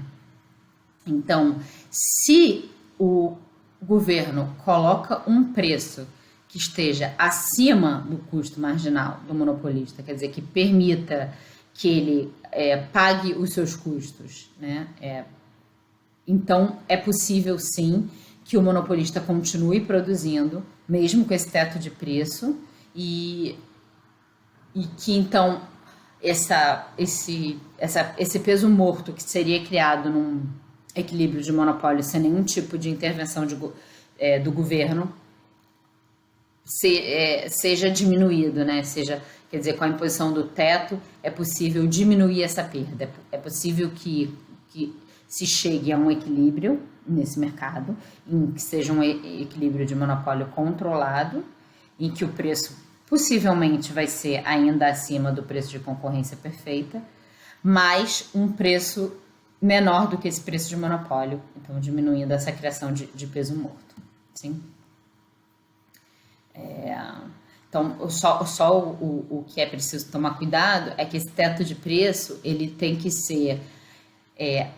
S1: Então, se o governo coloca um preço que esteja acima do custo marginal do monopolista, quer dizer, que permita que ele pague os seus custos, né? Então, é possível, sim, que o monopolista continue produzindo, mesmo com esse teto de preço, e que, então, esse peso morto que seria criado num equilíbrio de monopólio sem nenhum tipo de intervenção do governo, seja diminuído, né? Quer dizer, com a imposição do teto, é possível diminuir essa perda. É possível que se chegue a um equilíbrio nesse mercado, em que seja um equilíbrio de monopólio controlado, em que o preço possivelmente vai ser ainda acima do preço de concorrência perfeita, mas um preço menor do que esse preço de monopólio, então diminuindo essa criação de peso morto. Sim? Então, o que é preciso tomar cuidado é que esse teto de preço ele tem que ser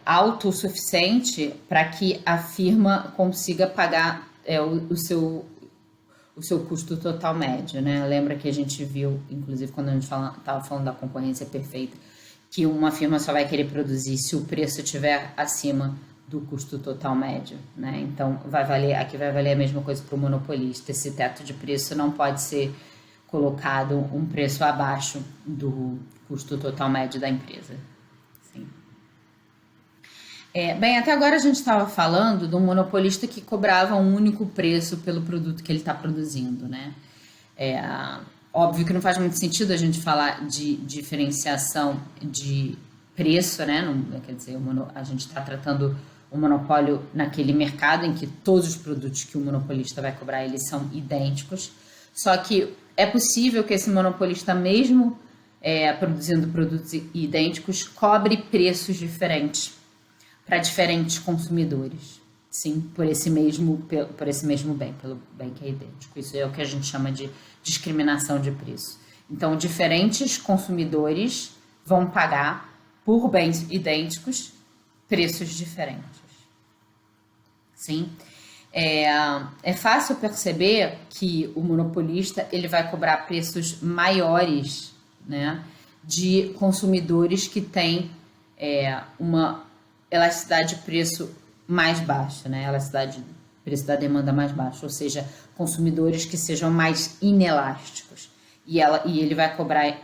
S1: autossuficiente para que a firma consiga pagar o seu custo total médio, né? Lembra que a gente viu, inclusive quando a gente estava falando da concorrência perfeita, que uma firma só vai querer produzir se o preço estiver acima do custo total médio, né? Então, aqui vai valer a mesma coisa para o monopolista. Esse teto de preço não pode ser colocado um preço abaixo do custo total médio da empresa. Sim. Bem, até agora a gente estava falando de um monopolista que cobrava um único preço pelo produto que ele está produzindo, né? Óbvio que não faz muito sentido a gente falar de diferenciação de preço, né? Não, quer dizer, a gente está tratando o monopólio naquele mercado em que todos os produtos que o monopolista vai cobrar, eles são idênticos. Só que é possível que esse monopolista, mesmo produzindo produtos idênticos, cobre preços diferentes para diferentes consumidores, sim, por esse mesmo bem, pelo bem que é idêntico. Isso é o que a gente chama de discriminação de preço. Então, diferentes consumidores vão pagar por bens idênticos preços diferentes. Sim? É fácil perceber que o monopolista ele vai cobrar preços maiores, né, de consumidores que têm uma elasticidade de preço mais baixa, né? Elasticidade de preço da demanda mais baixa, ou seja, consumidores que sejam mais inelásticos. E ele vai cobrar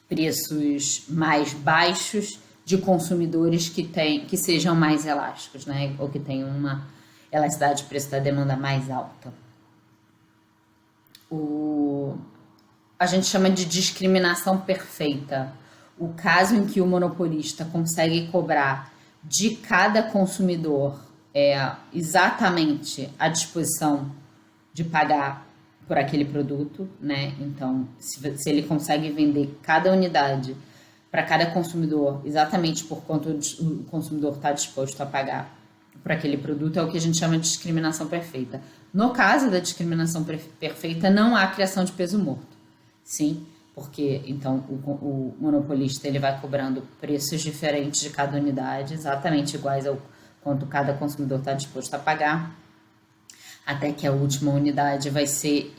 S1: preços mais baixos de consumidores que sejam mais elásticos, né? Ou que tenham uma elasticidade de preço da demanda mais alta. A gente chama de discriminação perfeita. O caso em que o monopolista consegue cobrar de cada consumidor exatamente a disposição de pagar por aquele produto, né? Então, se ele consegue vender cada unidade para cada consumidor exatamente por quanto o consumidor está disposto a pagar por aquele produto, é o que a gente chama de discriminação perfeita. No caso da discriminação perfeita, não há criação de peso morto, sim, porque então o monopolista ele vai cobrando preços diferentes de cada unidade, exatamente iguais ao quanto cada consumidor está disposto a pagar, até que a última unidade vai ser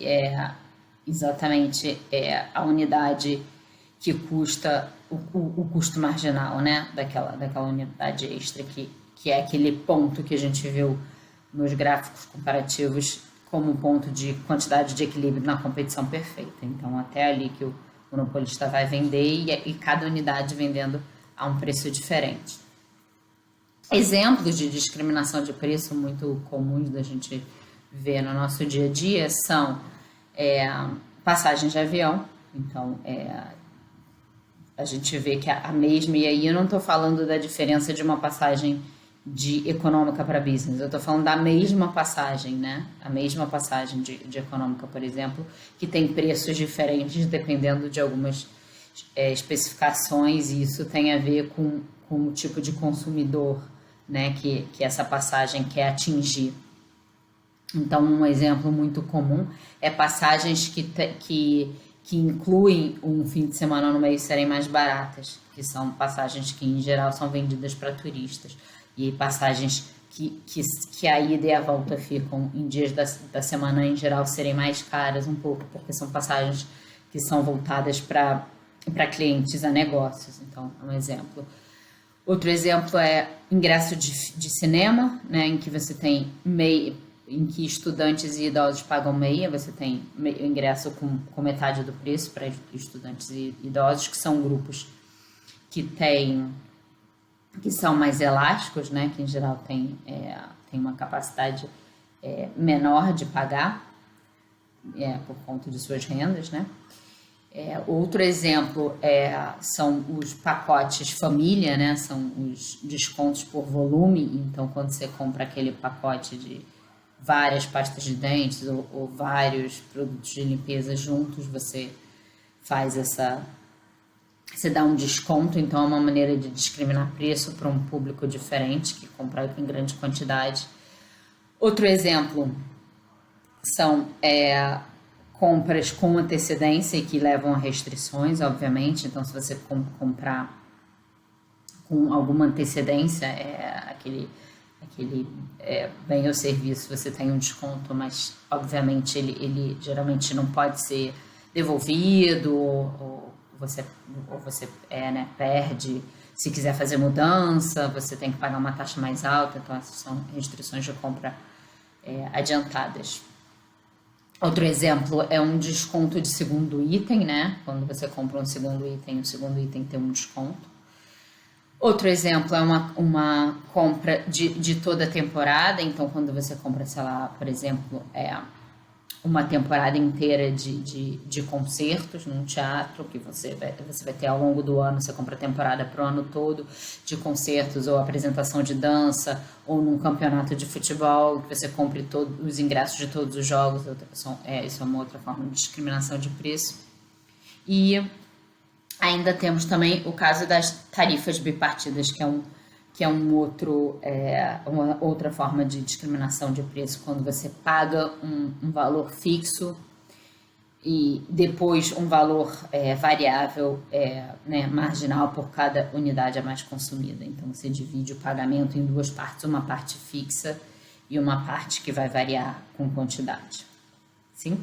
S1: exatamente a unidade que custa o custo marginal, né, daquela unidade extra, que é aquele ponto que a gente viu nos gráficos comparativos como ponto de quantidade de equilíbrio na competição perfeita. Então, até ali que o monopolista vai vender e cada unidade vendendo a um preço diferente. Exemplos de discriminação de preço muito comuns da gente ver no nosso dia a dia são passagens de avião. Então, a gente vê que a mesma, e aí eu não estou falando da diferença de uma passagem de econômica para business, eu estou falando da mesma passagem, né? A mesma passagem de econômica, por exemplo, que tem preços diferentes dependendo de algumas especificações, e isso tem a ver com o tipo de consumidor, né, que essa passagem quer atingir. Então, um exemplo muito comum é passagens que incluem um fim de semana no mês serem mais baratas, que são passagens que, em geral, são vendidas para turistas. E passagens que a ida e a volta ficam em dias da semana, em geral, serem mais caras um pouco, porque são passagens que são voltadas para clientes a negócios. Então, é um exemplo. Outro exemplo é ingresso de cinema, né, em que você tem em que estudantes e idosos pagam meia, você tem ingresso com metade do preço para estudantes e idosos, que são grupos que são mais elásticos, né, que em geral tem uma capacidade menor de pagar por conta de suas rendas, né. Outro exemplo são os pacotes família, né, são os descontos por volume. Então, quando você compra aquele pacote de várias pastas de dentes ou vários produtos de limpeza juntos, você dá um desconto. Então, é uma maneira de discriminar preço para um público diferente que compra em grande quantidade. Outro exemplo são compras com antecedência e que levam a restrições, obviamente. Então, se você comprar com alguma antecedência, aquele bem ou serviço, você tem um desconto, mas obviamente ele geralmente não pode ser devolvido ou você perde. Se quiser fazer mudança, você tem que pagar uma taxa mais alta. Então, essas são restrições de compra adiantadas. Outro exemplo é um desconto de segundo item, né? Quando você compra um segundo item, o segundo item tem um desconto. Outro exemplo é uma compra de toda a temporada. Então, quando você compra, sei lá, por exemplo, uma temporada inteira de concertos num teatro, que você vai ter ao longo do ano, você compra a temporada para o ano todo de concertos, ou apresentação de dança, ou num campeonato de futebol, que você compre os ingressos de todos os jogos. Isso é uma outra forma de discriminação de preço. E ainda temos também o caso das tarifas bipartidas, que é uma outra forma de discriminação de preço, quando você paga um valor fixo e depois um valor variável, né, marginal por cada unidade a mais consumida. Então, você divide o pagamento em duas partes, uma parte fixa e uma parte que vai variar com quantidade. Sim?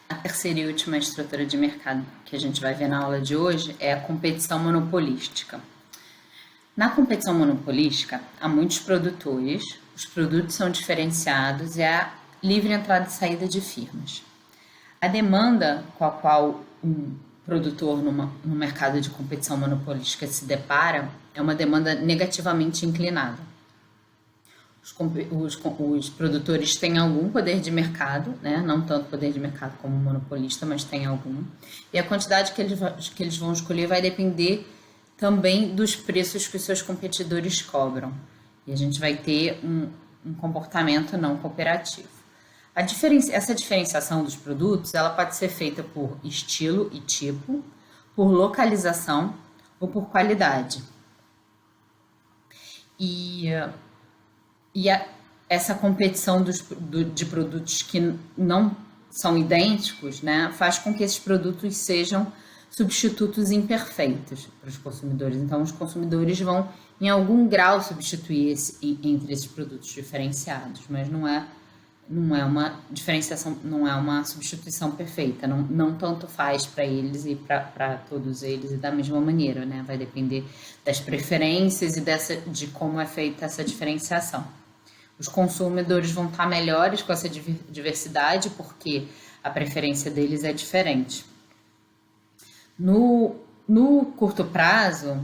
S1: A terceira e última estrutura de mercado que a gente vai ver na aula de hoje é a competição monopolística. Na competição monopolística, há muitos produtores, os produtos são diferenciados e há livre entrada e saída de firmas. A demanda com a qual um produtor no mercado de competição monopolística se depara é uma demanda negativamente inclinada. Os produtores têm algum poder de mercado, né? Não tanto poder de mercado como monopolista, mas tem algum. E a quantidade que eles vão escolher vai depender também dos preços que os seus competidores cobram. E a gente vai ter um comportamento não cooperativo. Essa diferenciação dos produtos, ela pode ser feita por estilo e tipo, por localização ou por qualidade. Essa competição de produtos que não são idênticos, né, faz com que esses produtos sejam substitutos imperfeitos para os consumidores. Então, os consumidores vão, em algum grau, substituir entre esses produtos diferenciados, mas não é uma diferenciação, não é uma substituição perfeita, não tanto faz para eles e para todos eles e da mesma maneira, né? Vai depender das preferências e de como é feita essa diferenciação. Os consumidores vão estar melhores com essa diversidade porque a preferência deles é diferente. No curto prazo,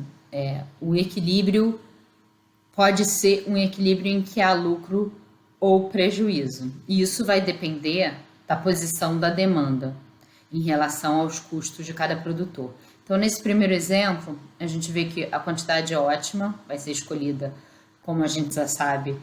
S1: o equilíbrio pode ser um equilíbrio em que há lucro ou prejuízo. E isso vai depender da posição da demanda em relação aos custos de cada produtor. Então, nesse primeiro exemplo, a gente vê que a quantidade é ótima, vai ser escolhida, como a gente já sabe,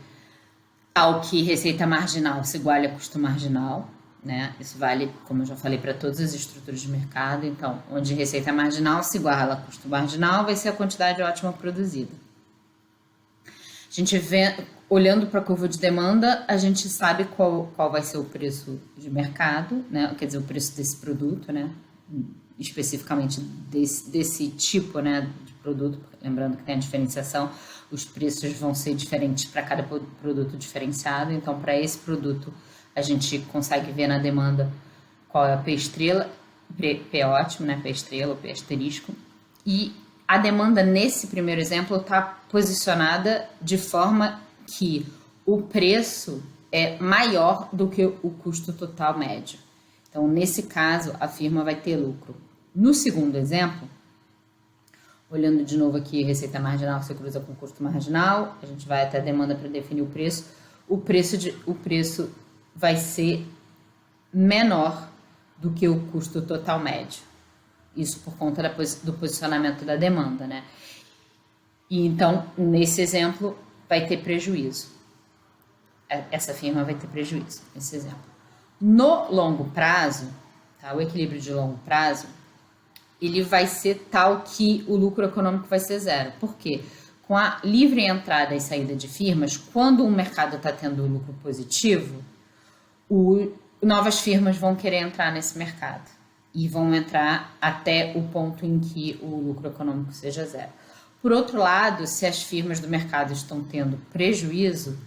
S1: ao que receita marginal se iguala a custo marginal, né? Isso vale, como eu já falei, para todas as estruturas de mercado. Então, onde receita marginal se iguala a custo marginal, vai ser a quantidade ótima produzida. A gente vê, olhando para a curva de demanda, a gente sabe qual vai ser o preço de mercado, né? Quer dizer, o preço desse produto, né? Especificamente desse tipo, né, de produto, lembrando que tem a diferenciação, os preços vão ser diferentes para cada produto diferenciado. Então, para esse produto, a gente consegue ver na demanda qual é a P estrela, P ótimo, né, P estrela ou P asterisco, e a demanda nesse primeiro exemplo está posicionada de forma que o preço é maior do que o custo total médio. Então, nesse caso, a firma vai ter lucro. No segundo exemplo, olhando de novo aqui, receita marginal se cruza com custo marginal, a gente vai até a demanda para definir o preço. O preço vai ser menor do que o custo total médio. Isso por conta do posicionamento da demanda, né? E então, nesse exemplo, vai ter prejuízo. Essa firma vai ter prejuízo, nesse exemplo. No longo prazo, tá? O equilíbrio de longo prazo, ele vai ser tal que o lucro econômico vai ser zero. Por quê? Com a livre entrada e saída de firmas, quando o mercado está tendo lucro positivo, novas firmas vão querer entrar nesse mercado e vão entrar até o ponto em que o lucro econômico seja zero. Por outro lado, se as firmas do mercado estão tendo prejuízo,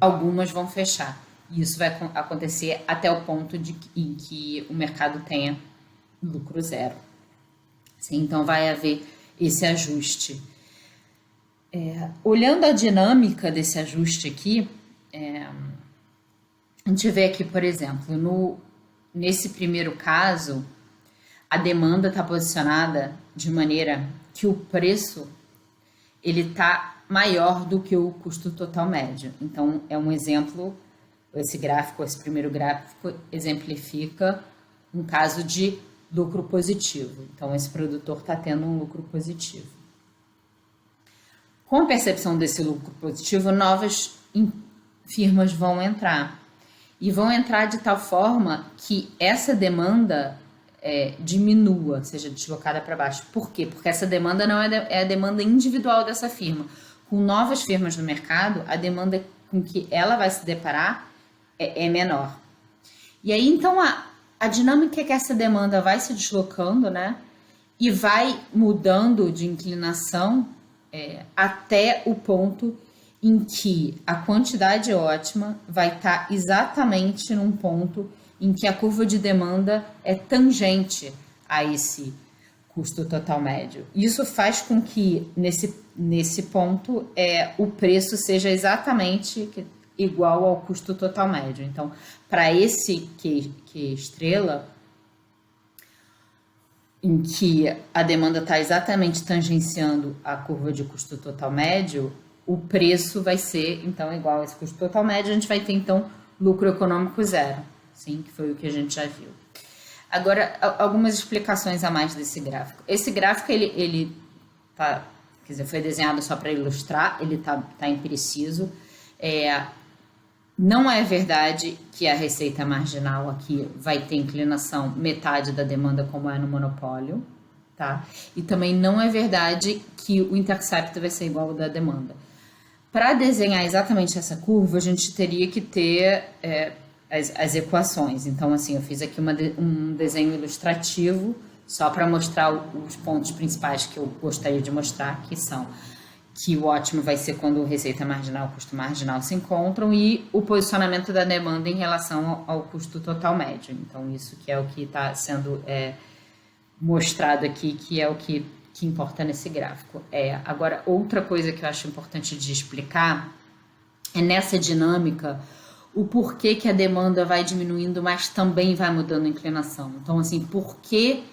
S1: algumas vão fechar. E isso vai acontecer até o ponto em que o mercado tenha lucro zero. Sim, então vai haver esse ajuste. Olhando a dinâmica desse ajuste aqui, a gente vê aqui, por exemplo, nesse primeiro caso, a demanda está posicionada de maneira que o preço ele está maior do que o custo total médio. Então, é um exemplo, esse primeiro gráfico exemplifica um caso de lucro positivo. Então, esse produtor está tendo um lucro positivo. Com a percepção desse lucro positivo, novas firmas vão entrar. E vão entrar de tal forma que essa demanda diminua, seja deslocada para baixo. Por quê? Porque essa demanda não é a demanda individual dessa firma. Com novas firmas no mercado, a demanda com que ela vai se deparar é menor. E aí, então, a dinâmica é que essa demanda vai se deslocando, né? E vai mudando de inclinação até o ponto em que a quantidade ótima vai estar exatamente num ponto em que a curva de demanda é tangente a esse custo total médio. Isso faz com que, nesse ponto, o preço seja exatamente igual ao custo total médio. Então, para esse Q estrela, em que a demanda está exatamente tangenciando a curva de custo total médio, o preço vai ser, então, igual a esse custo total médio, a gente vai ter, então, lucro econômico zero, sim, que foi o que a gente já viu. Agora, algumas explicações a mais desse gráfico. Esse gráfico, ele tá, quer dizer, foi desenhado só para ilustrar, ele tá impreciso. Não é verdade que a receita marginal aqui vai ter inclinação metade da demanda como é no monopólio, tá? E também não é verdade que o intercept vai ser igual ao da demanda. Para desenhar exatamente essa curva, a gente teria que ter as equações. Então, assim, eu fiz aqui um desenho ilustrativo só para mostrar os pontos principais que eu gostaria de mostrar, que são que o ótimo vai ser quando receita marginal e custo marginal se encontram, e o posicionamento da demanda em relação ao custo total médio. Então, isso que é o que está sendo mostrado aqui, que é o que importa nesse gráfico. Agora, outra coisa que eu acho importante de explicar é nessa dinâmica o porquê que a demanda vai diminuindo, mas também vai mudando a inclinação. Então, assim, por que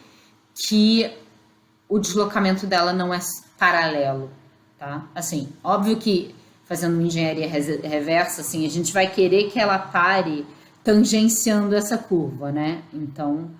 S1: o deslocamento dela não é paralelo, tá? Assim, óbvio que fazendo uma engenharia reversa, assim, a gente vai querer que ela pare tangenciando essa curva, né? Então,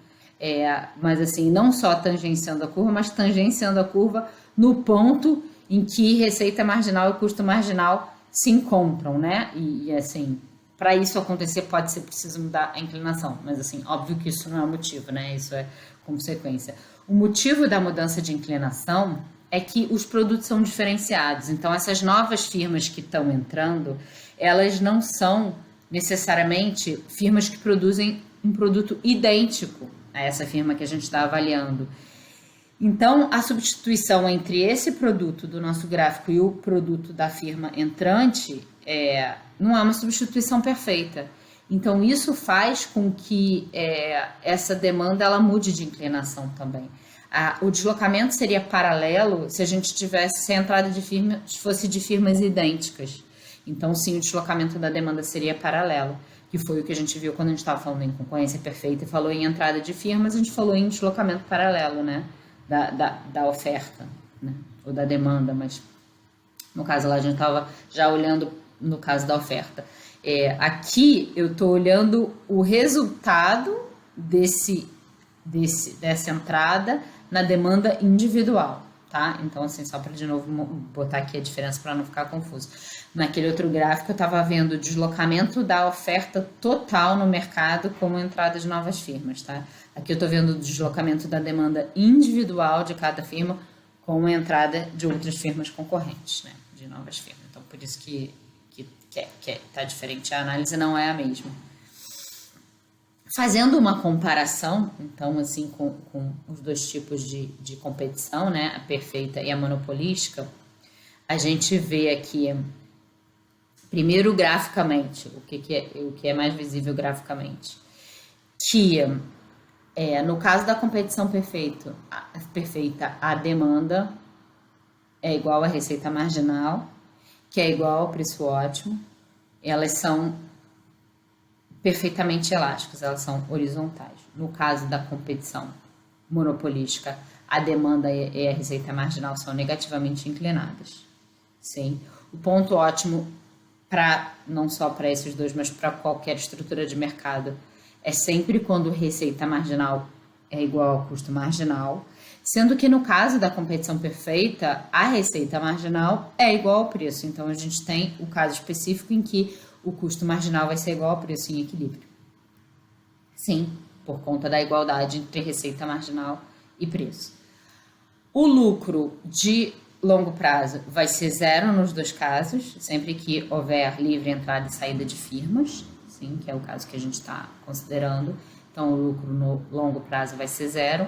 S1: mas assim, não só tangenciando a curva, mas tangenciando a curva no ponto em que receita marginal e custo marginal se encontram, né? E assim, para isso acontecer pode ser preciso mudar a inclinação, mas assim, óbvio que isso não é o motivo, né? Isso é consequência. O motivo da mudança de inclinação é que os produtos são diferenciados. Então, essas novas firmas que estão entrando, elas não são necessariamente firmas que produzem um produto idêntico a essa firma que a gente está avaliando. Então, a substituição entre esse produto do nosso gráfico e o produto da firma entrante não é uma substituição perfeita. Então, isso faz com que essa demanda ela mude de inclinação também. O deslocamento seria paralelo se a gente tivesse, se a entrada de firmas fosse de firmas idênticas. Então, sim, o deslocamento da demanda seria paralelo, que foi o que a gente viu quando a gente estava falando em concorrência perfeita e falou em entrada de firmas, a gente falou em deslocamento paralelo, né, da oferta, né, ou da demanda, mas no caso lá a gente estava já olhando no caso da oferta. Aqui eu estou olhando o resultado dessa entrada na demanda individual, tá? Então, assim, só para de novo botar aqui a diferença para não ficar confuso. Naquele outro gráfico eu estava vendo o deslocamento da oferta total no mercado como entrada de novas firmas, tá? Aqui eu estou vendo o deslocamento da demanda individual de cada firma com a entrada de outras firmas concorrentes, né? De novas firmas. Então, por isso que tá diferente, a análise não é a mesma. Fazendo uma comparação, então, assim, com os dois tipos de competição, né, a perfeita e a monopolística, a gente vê aqui, primeiro, graficamente, o que é mais visível graficamente, que, no caso da competição perfeita, a demanda é igual à receita marginal, que é igual ao preço ótimo, elas são perfeitamente elásticas, elas são horizontais. No caso da competição monopolística, a demanda e a receita marginal são negativamente inclinadas. Sim. O ponto ótimo não só para esses dois, mas para qualquer estrutura de mercado, é sempre quando receita marginal é igual ao custo marginal, sendo que no caso da competição perfeita, a receita marginal é igual ao preço. Então, a gente tem o caso específico em que o custo marginal vai ser igual ao preço em equilíbrio. Sim, por conta da igualdade entre receita marginal e preço. O lucro de longo prazo vai ser zero nos dois casos, sempre que houver livre entrada e saída de firmas, sim, que é o caso que a gente está considerando. Então, o lucro no longo prazo vai ser zero.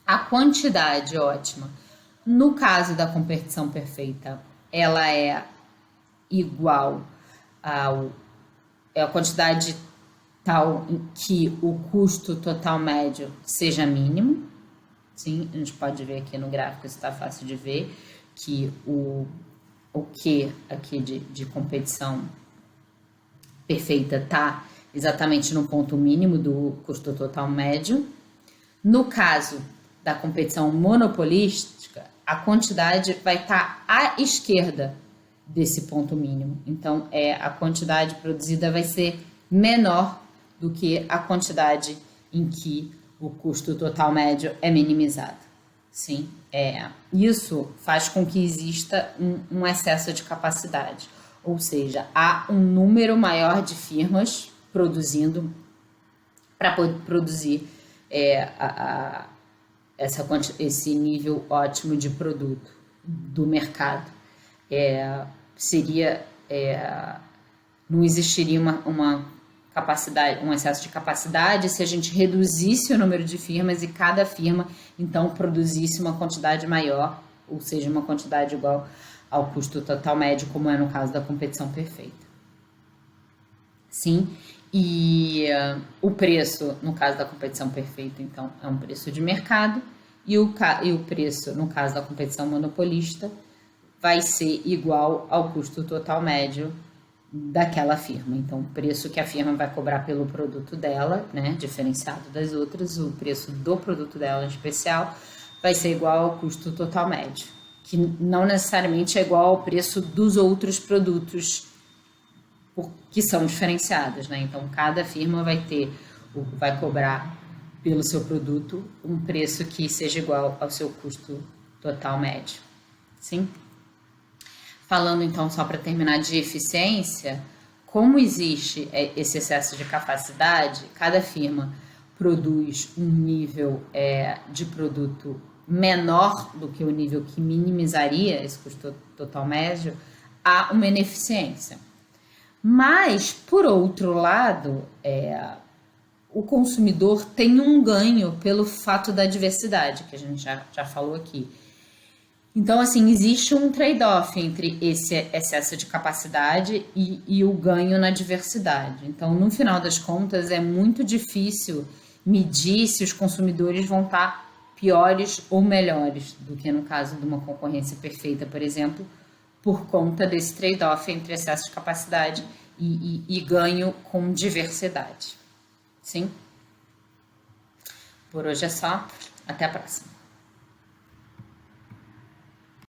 S1: A quantidade ótima, no caso da competição perfeita, ela é igual a quantidade tal em que o custo total médio seja mínimo. Sim, a gente pode ver aqui no gráfico, isso está fácil de ver, que o que aqui de competição perfeita está exatamente no ponto mínimo do custo total médio. No caso da competição monopolística, a quantidade vai estar à esquerda desse ponto mínimo. Então, a quantidade produzida vai ser menor do que a quantidade em que o custo total médio é minimizado. Sim, isso faz com que exista um excesso de capacidade, ou seja, há um número maior de firmas produzindo para poder produzir esse nível ótimo de produto do mercado. Não existiria uma capacidade, um excesso de capacidade se a gente reduzisse o número de firmas e cada firma então produzisse uma quantidade maior, ou seja, uma quantidade igual ao custo total médio, como é no caso da competição perfeita. Sim, e o preço, no caso da competição perfeita, então, é um preço de mercado, e o preço, no caso da competição monopolista, vai ser igual ao custo total médio daquela firma. Então, o preço que a firma vai cobrar pelo produto dela, né, diferenciado das outras, o preço do produto dela em especial, vai ser igual ao custo total médio, que não necessariamente é igual ao preço dos outros produtos que são diferenciados, né? Então, cada firma vai cobrar pelo seu produto um preço que seja igual ao seu custo total médio. Sim? Falando então, só para terminar, de eficiência, como existe esse excesso de capacidade, cada firma produz um nível de produto menor do que o nível que minimizaria esse custo total médio, há uma ineficiência. Mas, por outro lado, o consumidor tem um ganho pelo fato da diversidade, que a gente já falou aqui. Então, assim, existe um trade-off entre esse excesso de capacidade e o ganho na diversidade. Então, no final das contas, é muito difícil medir se os consumidores vão estar piores ou melhores do que no caso de uma concorrência perfeita, por exemplo, por conta desse trade-off entre excesso de capacidade e ganho com diversidade. Sim? Por hoje é só. Até a próxima.